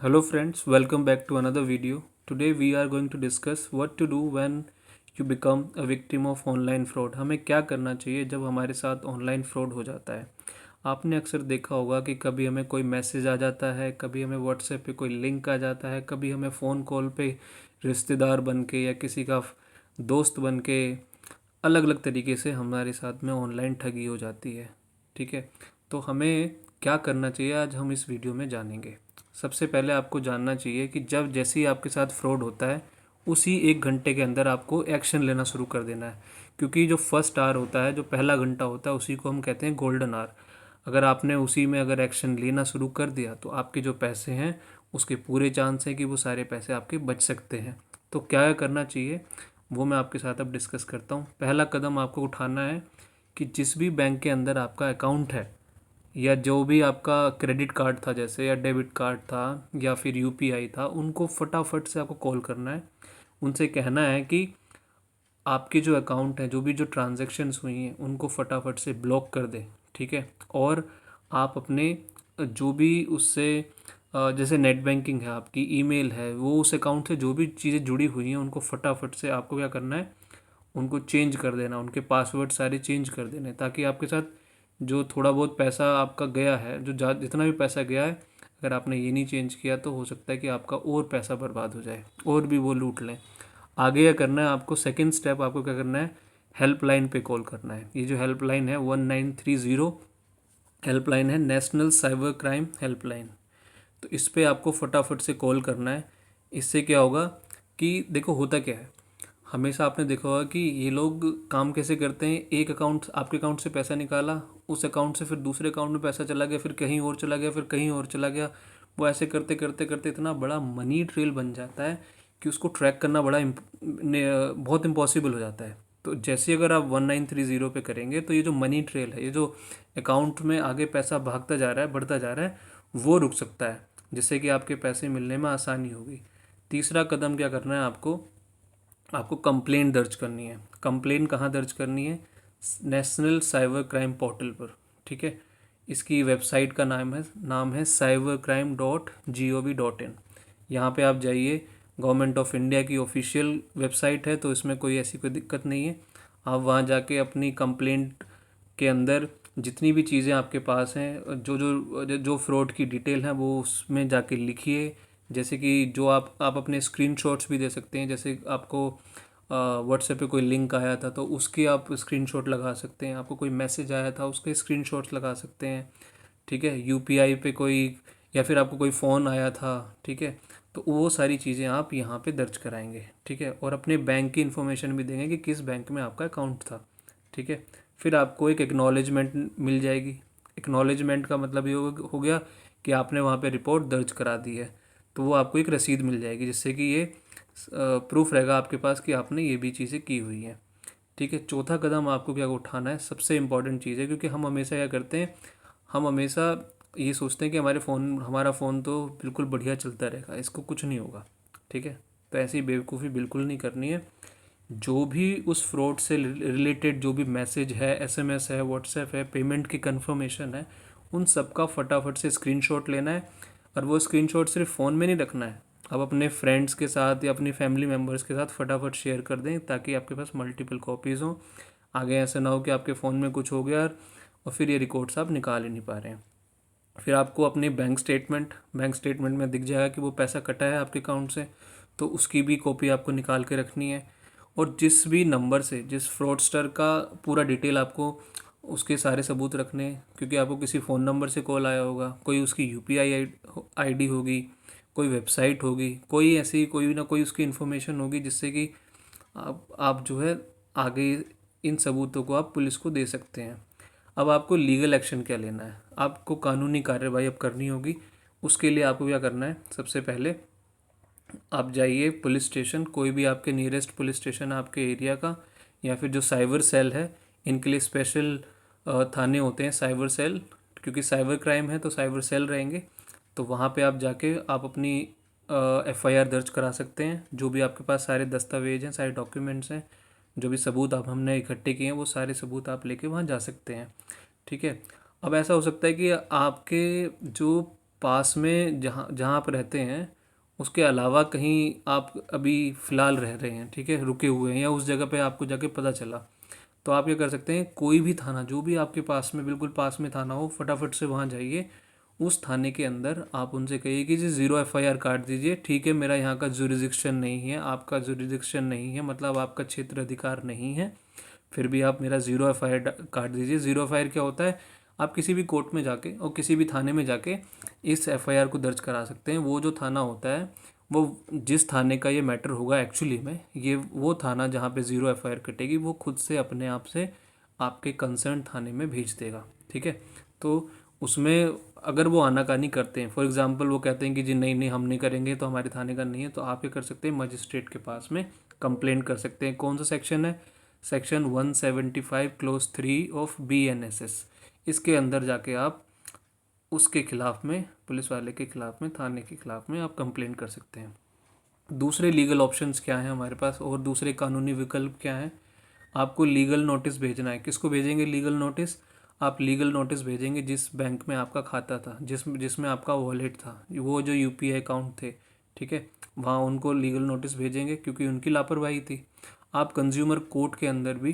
Hello friends, welcome back to another video. Today we are going to discuss what to do when you become a victim of online fraud. हमें क्या करना चाहिए जब हमारे साथ online fraud हो जाता है। आपने अक्सर देखा होगा कि कभी हमें कोई मैसेज आ जाता है, कभी हमें व्हाट्सएप पे कोई लिंक आ जाता है, कभी हमें फ़ोन कॉल पे रिश्तेदार बन के या किसी का दोस्त बन के अलग अलग तरीके से हमारे साथ में ऑनलाइन ठगी हो जाती है। ठीक है, तो हमें क्या करना चाहिए आज हम इस वीडियो में जानेंगे। सबसे पहले आपको जानना चाहिए कि जब जैसे ही आपके साथ फ्रॉड होता है उसी 1 घंटे के अंदर आपको एक्शन लेना शुरू कर देना है, क्योंकि जो फर्स्ट आवर होता है, जो पहला घंटा होता है, उसी को हम कहते हैं गोल्डन आवर। अगर आपने उसी में अगर एक्शन लेना शुरू कर दिया तो आपके जो पैसे हैं उसके पूरे चांस हैं कि वो सारे पैसे आपके बच सकते हैं। तो क्या करना चाहिए वो मैं आपके साथ अब डिस्कस करता हूँ। पहला कदम आपको उठाना है कि जिस भी बैंक के अंदर आपका अकाउंट है या जो भी आपका क्रेडिट कार्ड था जैसे, या डेबिट कार्ड था, या फिर यूपीआई था, उनको फटाफट से आपको कॉल करना है। उनसे कहना है कि आपके जो अकाउंट है, जो भी जो ट्रांजैक्शंस हुई हैं, उनको फटाफट से ब्लॉक कर दें। ठीक है, और आप अपने जो भी उससे जैसे नेट बैंकिंग है, आपकी ईमेल है, वो उस अकाउंट से जो भी चीज़ें जुड़ी हुई हैं उनको फटाफट से आपको क्या करना है, उनको चेंज कर देना, उनके पासवर्ड सारे चेंज कर देने, ताकि आपके साथ जो थोड़ा बहुत पैसा आपका गया है, जो जितना भी पैसा गया है, अगर आपने ये नहीं चेंज किया तो हो सकता है कि आपका और पैसा बर्बाद हो जाए और भी वो लूट लें। आगे क्या करना है आपको, सेकंड स्टेप आपको क्या करना है, हेल्पलाइन पे कॉल करना है। ये जो हेल्पलाइन है 1930 हेल्पलाइन है, नेशनल साइबर क्राइम हेल्पलाइन। तो इस पे आपको फटाफट से कॉल करना है। इससे क्या होगा कि देखो होता क्या है, हमेशा आपने देखा होगा कि ये लोग काम कैसे करते हैं। एक अकाउंट, आपके अकाउंट से पैसा निकाला, उस अकाउंट से फिर दूसरे अकाउंट में पैसा चला गया, फिर कहीं और चला गया, फिर कहीं और चला गया। वो ऐसे करते करते करते इतना बड़ा मनी ट्रेल बन जाता है कि उसको ट्रैक करना बहुत इम्पॉसिबल हो जाता है। तो जैसे अगर आप 1930 पे करेंगे तो ये जो मनी ट्रेल है, ये जो अकाउंट में आगे पैसा भागता जा रहा है, बढ़ता जा रहा है, वो रुक सकता है, जिससे कि आपके पैसे मिलने में आसानी होगी। तीसरा कदम क्या करना है आपको, आपको कंप्लेंट दर्ज करनी है। कंप्लेंट कहाँ दर्ज करनी है, नेशनल साइबर क्राइम पोर्टल पर। ठीक है, इसकी वेबसाइट का नाम है cybercrime.gov.in। यहाँ पे आप जाइए, गवर्नमेंट ऑफ इंडिया की ऑफिशियल वेबसाइट है, तो इसमें कोई ऐसी कोई दिक्कत नहीं है। आप वहाँ जाके अपनी कंप्लेंट के अंदर जितनी भी चीज़ें आपके पास हैं, जो जो जो फ्रॉड की डिटेल है, वो उसमें जाके लिखिए। जैसे कि जो आप अपने स्क्रीनशॉट्स भी दे सकते हैं। जैसे आपको व्हाट्सएप पे कोई लिंक आया था तो उसकी आप स्क्रीनशॉट लगा सकते हैं, आपको कोई मैसेज आया था उसके स्क्रीनशॉट्स लगा सकते हैं। ठीक है, यूपीआई पे कोई, या फिर आपको कोई फ़ोन आया था, ठीक है, तो वो सारी चीज़ें आप यहाँ पे दर्ज कराएंगे। ठीक है, और अपने बैंक की इन्फॉर्मेशन भी देंगे कि किस बैंक में आपका अकाउंट था। ठीक है, फिर आपको एक एक्नॉलेजमेंट मिल जाएगी। एक्नॉलेजमेंट का मतलब ये हो गया कि आपने वहाँ पे रिपोर्ट दर्ज करा दी है, तो वो आपको एक रसीद मिल जाएगी, जिससे कि ये प्रूफ रहेगा आपके पास कि आपने ये भी चीज़ें की हुई हैं। ठीक है, चौथा कदम आपको क्या उठाना है, सबसे इम्पॉर्टेंट चीज़ है, क्योंकि हम हमेशा क्या करते हैं, हम हमेशा ये सोचते हैं कि हमारा फ़ोन तो बिल्कुल बढ़िया चलता रहेगा, इसको कुछ नहीं होगा। ठीक है, तो ऐसी बेवकूफ़ी बिल्कुल नहीं करनी है। जो भी उस फ्रॉड से रिलेटेड जो भी मैसेज है, एसएमएस है, व्हाट्सएप है, पेमेंट की कंफर्मेशन है, उन सब का फटाफट से स्क्रीनशॉट लेना है। और वो स्क्रीनशॉट सिर्फ फ़ोन में नहीं रखना है, आप अपने फ्रेंड्स के साथ या अपनी फैमिली मेम्बर्स के साथ फटाफट शेयर कर दें, ताकि आपके पास मल्टीपल कॉपीज़ हों। आगे ऐसा ना हो कि आपके फ़ोन में कुछ हो गया और फिर ये रिकॉर्ड्स आप निकाल ही नहीं पा रहे हैं। फिर आपको अपनी बैंक स्टेटमेंट में दिख जाएगा कि वो पैसा कटा है आपके अकाउंट से, तो उसकी भी कॉपी आपको निकाल के रखनी है। और जिस भी नंबर से, जिस फ्रॉडस्टर का पूरा डिटेल आपको, उसके सारे सबूत रखने हैं, क्योंकि आपको किसी फ़ोन नंबर से कॉल आया होगा, कोई उसकी यूपीआई आईडी होगी, कोई वेबसाइट होगी, कोई ऐसी कोई ना कोई उसकी इन्फॉर्मेशन होगी, जिससे कि आप जो है आगे इन सबूतों को आप पुलिस को दे सकते हैं। अब आपको लीगल एक्शन क्या लेना है, आपको कानूनी कार्रवाई अब करनी होगी। उसके लिए आपको क्या करना है, सबसे पहले आप जाइए पुलिस स्टेशन, कोई भी आपके नियरेस्ट पुलिस स्टेशन है आपके एरिया का, या फिर जो साइबर सेल है, इनके लिए स्पेशल थाने होते हैं, साइबर सेल, क्योंकि साइबर क्राइम है तो साइबर सेल रहेंगे। तो वहाँ पे आप जाके आप अपनी एफआईआर दर्ज करा सकते हैं। जो भी आपके पास सारे दस्तावेज हैं, सारे डॉक्यूमेंट्स हैं, जो भी सबूत आप हमने इकट्ठे किए हैं, वो सारे सबूत आप लेके वहाँ जा सकते हैं। ठीक है, अब ऐसा हो सकता है कि आपके जो पास में जहाँ जहाँ आप रहते हैं उसके अलावा कहीं आप अभी फ़िलहाल रह रहे हैं, ठीक है, रुके हुए हैं, या उस जगह पे आपको जाके पता चला, तो आप ये कर सकते हैं, कोई भी थाना जो भी आपके पास में बिल्कुल पास में थाना हो, फटाफट से वहाँ जाइए। उस थाने के अंदर आप उनसे कहिए कि जी 0 FIR काट दीजिए, ठीक है, मेरा यहाँ का जुरिडिक्शन नहीं है, आपका जुरिडिक्शन नहीं है, मतलब आपका क्षेत्र अधिकार नहीं है, फिर भी आप मेरा 0 FIR काट दीजिए। 0 FIR क्या होता है, आप किसी भी कोर्ट में जाके और किसी भी थाने में जाके इस FIR को दर्ज करा सकते हैं। वो जो थाना होता है, वो जिस थाने का ये मैटर होगा एक्चुअली में, ये वो थाना जहाँ पे 0 FIR कटेगी, वो खुद से अपने आप से आपके कंसर्न थाने में भेज देगा, ठीक है। तो उसमें अगर वो आनाकानी करते हैं, फॉर एग्जांपल वो कहते हैं कि जी नहीं नहीं हम नहीं करेंगे, तो हमारे थाने का नहीं है, तो आप ये कर सकते हैं, मजिस्ट्रेट के पास में कंप्लेंट कर सकते हैं। कौन सा सेक्शन है, सेक्शन 175 क्लोज 3 ऑफ BNSS। इसके अंदर जाके आप उसके खिलाफ में, पुलिस वाले के खिलाफ में, थाने के खिलाफ में आप कंप्लेंट कर सकते हैं। दूसरे लीगल ऑप्शंस क्या हैं हमारे पास, और दूसरे कानूनी विकल्प क्या हैं, आपको लीगल नोटिस भेजना है। किसको भेजेंगे लीगल नोटिस, आप लीगल नोटिस भेजेंगे जिस बैंक में आपका खाता था, जिसमें आपका वॉलेट था, वो जो UPI अकाउंट थे, ठीक है, वहाँ उनको लीगल नोटिस भेजेंगे क्योंकि उनकी लापरवाही थी। आप कंज्यूमर कोर्ट के अंदर भी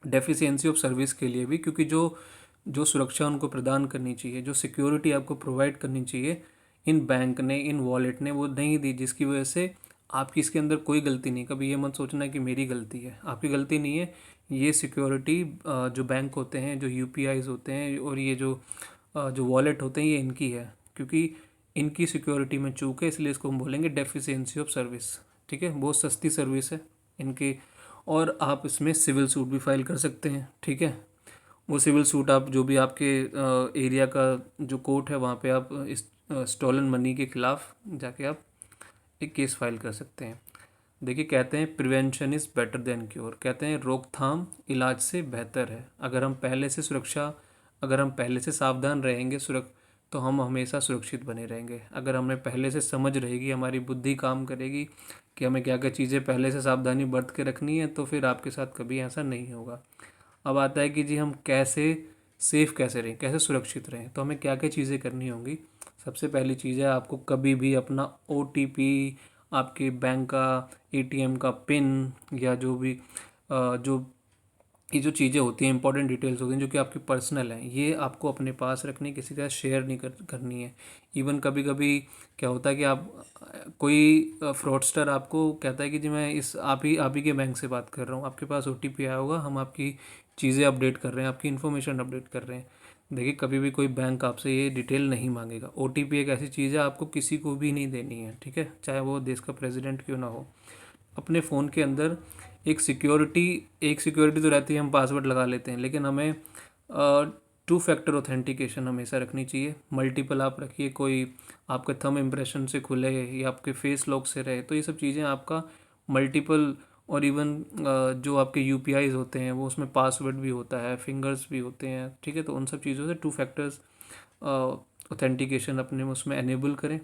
डेफिशिएंसी ऑफ सर्विस के लिए भी, क्योंकि जो जो सुरक्षा उनको प्रदान करनी चाहिए, जो सिक्योरिटी आपको प्रोवाइड करनी चाहिए, इन बैंक ने, इन वॉलेट ने वो नहीं दी, जिसकी वजह से आपकी इसके अंदर कोई गलती नहीं। कभी ये मत सोचना कि मेरी गलती है, आपकी गलती नहीं है। ये सिक्योरिटी जो बैंक होते हैं, जो UPIs होते हैं, और ये जो वॉलेट होते हैं, ये इनकी है, क्योंकि इनकी सिक्योरिटी में चूक है, इसलिए इसको हम बोलेंगे डेफिशिएंसी ऑफ सर्विस, ठीक है। बहुत सस्ती सर्विस है इनकी। और आप इसमें सिविल सूट भी फाइल कर सकते हैं, ठीक है। वो सिविल सूट आप जो भी आपके एरिया का जो कोर्ट है, वहाँ पे आप इस स्टॉलन मनी के खिलाफ जाके आप एक केस फाइल कर सकते हैं। देखिए, कहते हैं prevention is better than cure, कहते हैं रोकथाम इलाज से बेहतर है। अगर हम पहले से सावधान रहेंगे, तो हम हमेशा सुरक्षित बने रहेंगे। अगर हमें पहले से समझ रहेगी, हमारी बुद्धि काम करेगी कि हमें क्या क्या चीज़ें पहले से सावधानी बरत के रखनी है, तो फिर आपके साथ कभी ऐसा नहीं होगा। अब आता है कि जी हम कैसे सेफ़ कैसे रहें, कैसे सुरक्षित रहें, तो हमें क्या क्या चीज़ें करनी होंगी। सबसे पहली चीज़ है, आपको कभी भी अपना OTP, आपके बैंक का ATM का पिन, या जो भी जो ये जो चीज़ें होती हैं, इंपॉर्टेंट डिटेल्स होती हैं जो कि आपकी पर्सनल हैं, ये आपको अपने पास रखनी, किसी के साथ शेयर नहीं करनी है। इवन कभी कभी क्या होता है कि कोई फ्रॉडस्टर आपको कहता है कि जी मैं आप ही के बैंक से बात कर रहा हूँ, आपके पास OTP आया होगा, हम आपकी चीज़ें अपडेट कर रहे हैं, आपकी इन्फॉर्मेशन अपडेट कर रहे हैं। देखिए, कभी भी कोई बैंक आपसे ये डिटेल नहीं मांगेगा। OTP एक ऐसी चीज़ है, आपको किसी को भी नहीं देनी है, ठीक है, चाहे वो देश का प्रेसिडेंट क्यों ना हो। अपने फ़ोन के अंदर एक सिक्योरिटी तो रहती है, हम पासवर्ड लगा लेते हैं, लेकिन हमें 2 फैक्टर ऑथेंटिकेशन हमेशा रखनी चाहिए। मल्टीपल आप रखिए, कोई आपके थंब इम्प्रेशन से खुले या आपके फेस लॉक से रहे, तो ये सब चीज़ें आपका मल्टीपल। और इवन जो आपके UPIs होते हैं, वो उसमें पासवर्ड भी होता है, फिंगर्स भी होते हैं, ठीक है। तो उन सब चीज़ों से 2 फैक्टर्स ऑथेंटिकेशन अपने उसमें एनेबल करें।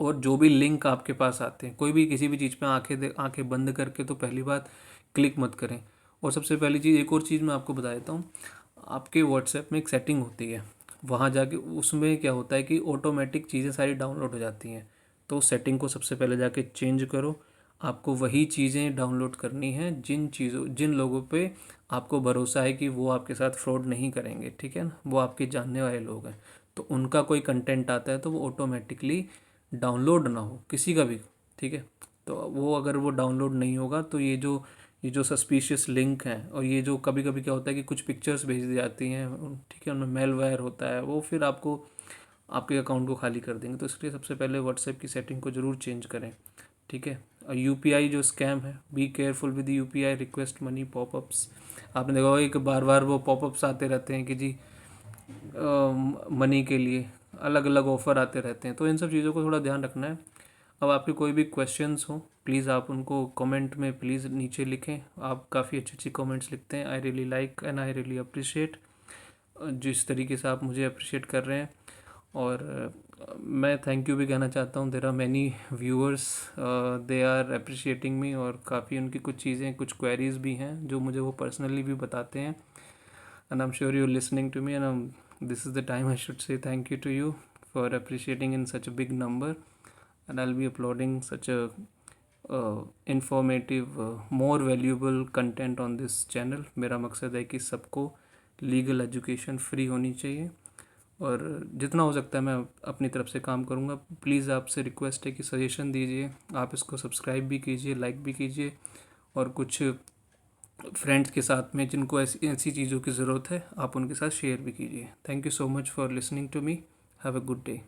और जो भी लिंक आपके पास आते हैं, कोई भी किसी भी चीज़ पे आंखें बंद करके तो पहली बात क्लिक मत करें। और सबसे पहली चीज़, एक और चीज़ मैं आपको बता देता हूँ, आपके व्हाट्सएप में एक सेटिंग होती है, वहाँ जाके उसमें क्या होता है कि ऑटोमेटिक चीज़ें सारी डाउनलोड हो जाती हैं। तो उस सेटिंग को सबसे पहले जाके चेंज करो। आपको वही चीज़ें डाउनलोड करनी हैं जिन लोगों पे आपको भरोसा है कि वो आपके साथ फ्रॉड नहीं करेंगे, ठीक है ना, वो आपके जानने वाले लोग हैं। तो उनका कोई कंटेंट आता है तो वो ऑटोमेटिकली डाउनलोड ना हो किसी का भी, ठीक है। तो वो अगर वो डाउनलोड नहीं होगा, तो ये जो सस्पिशियस लिंक हैं, और ये जो कभी कभी क्या होता है कि कुछ पिक्चर्स भेज दी जाती हैं, ठीक है, उनमें मेलवेयर होता है, वो फिर आपको आपके अकाउंट को खाली कर देंगे। तो इसलिए सबसे पहले व्हाट्सएप की सेटिंग को ज़रूर चेंज करें, ठीक है। और UPI जो स्कैम है, be careful with UPI request money popups. आपने देखा होगा कि बार बार वो पॉपअप्स आते रहते हैं कि जी मनी के लिए अलग अलग ऑफ़र आते रहते हैं, तो इन सब चीज़ों को थोड़ा ध्यान रखना है। अब आपके कोई भी क्वेश्चंस हो, प्लीज़ आप उनको कमेंट में प्लीज़ नीचे लिखें। आप काफ़ी अच्छी अच्छी कमेंट्स लिखते हैं, I really like and I really appreciate जिस तरीके से आप मुझे अप्रिशिएट कर रहे हैं। और मैं थैंक यू भी कहना चाहता हूँ, there are many viewers, they are appreciating me, और काफ़ी उनकी कुछ चीज़ें, कुछ क्वेरीज भी हैं जो मुझे वो पर्सनली भी बताते हैं। And I am sure you listening to me, and this is the time I should say thank you to you for appreciating in such a big number, and I'll be uploading such a informative, more valuable content on this channel. मेरा मकसद है कि सबको legal education free होनी चाहिए, और जितना हो सकता है मैं अपनी तरफ से काम करूँगा. प्लीज़ आपसे रिक्वेस्ट है कि सजेशन दीजिए, आप इसको सब्सक्राइब भी कीजिए, लाइक भी कीजिए, और कुछ फ्रेंड्स के साथ में जिनको ऐसी ऐसी चीज़ों की ज़रूरत है आप उनके साथ शेयर भी कीजिए. Thank you so much for listening to me. Have a good day.